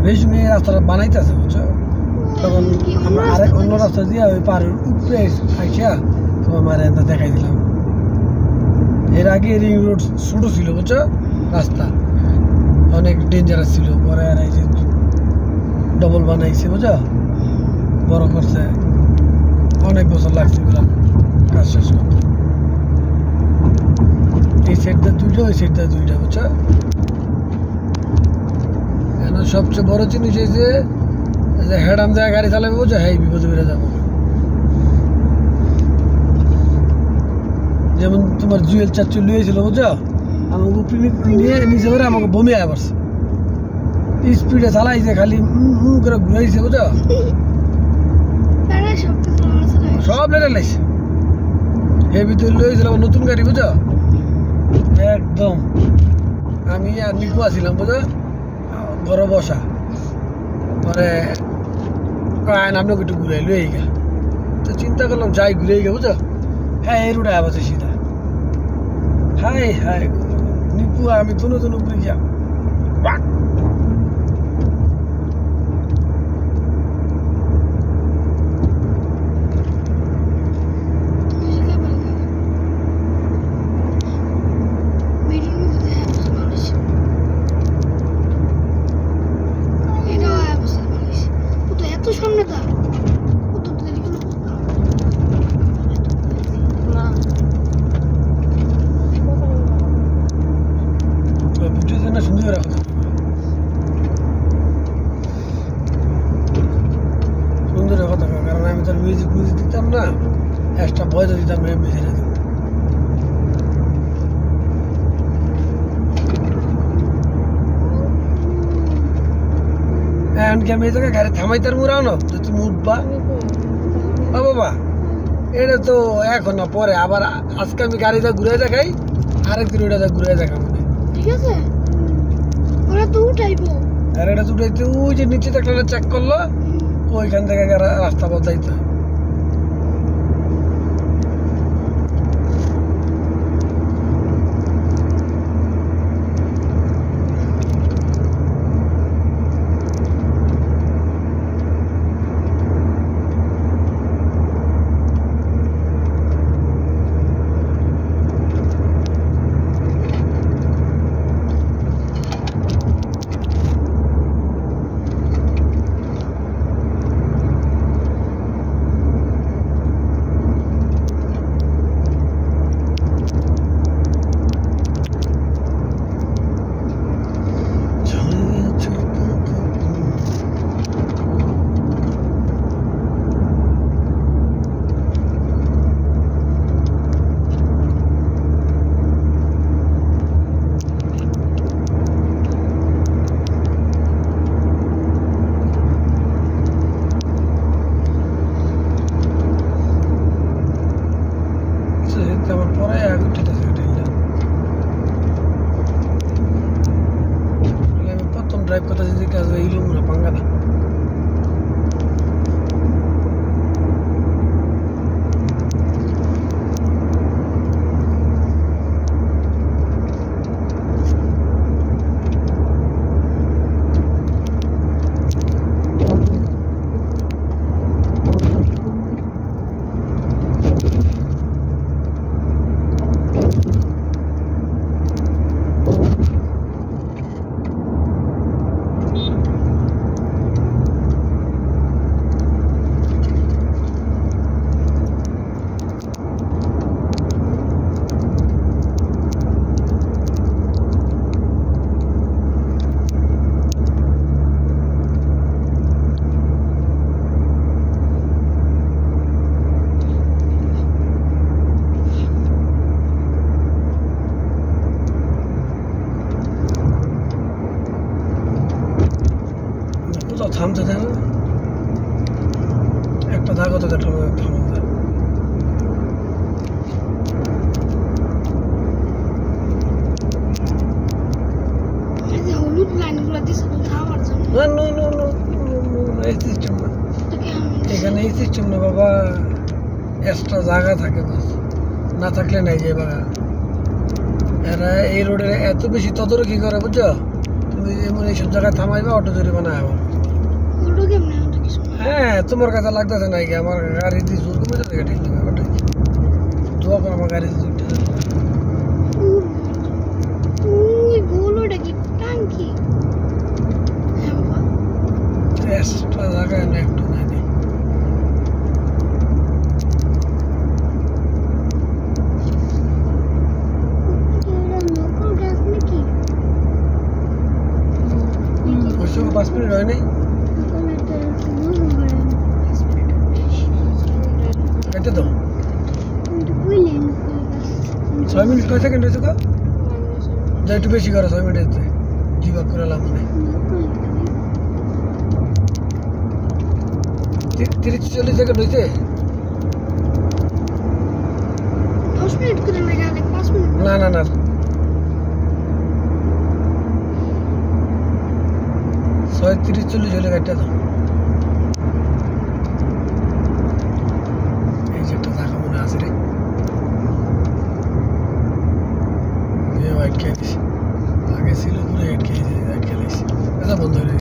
বেশি রাস্তাটা বানাইতেছে বুঝছো, তখন আমরা আরেক অন্য রাস্তা দিয়ে ওই পাহাড়ের উপরে আইসা তোমার মারে দেখাই দিলাম। এর আগে রিং রোড ছোট ছিল বুঝছো, রাস্তা অনেক ডেঞ্জারাস ছিল, পরে আর এই যে ডবল বানাইছে বুঝছো, বড় করছে, অনেক বছর লাগছে কাজ শেষ করতে। এই সাইডটা দুইটা, ওই সাইডটা দুইটা বুঝছো। সবচেয়ে বড় জিনিস এই যে হেডাম জায়গায় গাড়ি চালাবে বুঝছো, হ্যাঁ বিপদে বেড়ে যাবো। যেমন তোমার জুয়েল চাচ্চু লিয়েছিল বুঝছো, আমাকে উপরে নিয়ে নিচে করে আমাকে বমি আয় পড়ছে, স্পিডে চালাইছে, খালি করে ঘুরাইছে বুঝছো, সব লেটে লাইছে। হেভি তো লিয়েছিল নতুন গাড়ি বুঝছো একদম। আমি আর নিকু আসছিলাম বুঝো ঘরে বসা, পরে আইন আপনাকে একটু ঘুরাই লুয়ে গা, তো চিন্তা করলাম যাই ঘুরে গা বুঝো। হ্যাঁ এই রুটে আবার সিধা, হাই হাই নিপু আমি দুনো উপরে গিয়া সামনে দা সুন্দর রাখা, সুন্দর কথা, কারণ আমি তো মিউজিক দিতাম না, এক্সট্রা ভয়েস দিতাম না, এমনি ছেড়ে দিতাম। এমনকি আমি এই জায়গায় গাড়ি থামাইতার মুরাও না যে তুমি উঠবা বাবা, এটা তো এখন না পরে, আবার আজকে আমি গাড়িটা ঘুরে দেখাই, আরেকদিন ওইটা ঘুরে দেখাবো, ঠিক আছে? ওরা তো উঠাইবো, আর এটা উঠাইতে ওই যে নিচে একটা চেক করলো, ওইখান থেকে রাস্তা বদলাইতে হয়। আমার পরে আমি প্রথম ড্রাইভ করতে যদি কাজ এইলো মনে পাঙ্গা না। থামতে দেয় না, একটা জায়গা তো থামা যায়। হলুদ লাইনগুলো দিছে তো থামার জন্য। এই সিস্টেম না, এখানে এই সিস্টেম না বাবা, এক্সট্রা জায়গা থাকে বাস, না থাকলে নাই যে বাবা। এরা এই রোডে এত বেশি তদারকি করে বুঝছো, তুমি তুমি এমন এইসব জায়গায় থামাইবা অটো জরিমানা আবার ওটা কেমনে আমাদের কিছু না। হ্যাঁ তোমার কাছে লাগতেছে নাকি আমার গাড়ি দিয়ে জোর কমে যাবে গাড়ি নিবে ওটাই দোয়া করে আমার গাড়ি দিয়ে ওই গোলোটা কি টাঙ্কি? হ্যাঁ বাবা। এক্সট্রা জায়গায় না একটু নাই নেই এটা নকল গ্যাস নাকি? ওই সময় 5 মিনিট হয় নাই কেটে দাও 6 মিনিট কয় সেকেন্ড হয়েছে যা একটু বেশি করো 6 মিনিট হচ্ছে জিবাক করে লাভ নেই 30-40 সেকেন্ড হয়েছে 10 মিনিট করে না গেলে 5 মিনিট না না না 30-40 হলে কেটে দাও এই যে একটা জায়গা মনে আছে রে হোয়াইট খেয়ে দিছি আগে ছিল পুরো হেড খেয়ে দিয়েছি আচ্ছা বন্ধ হয়ে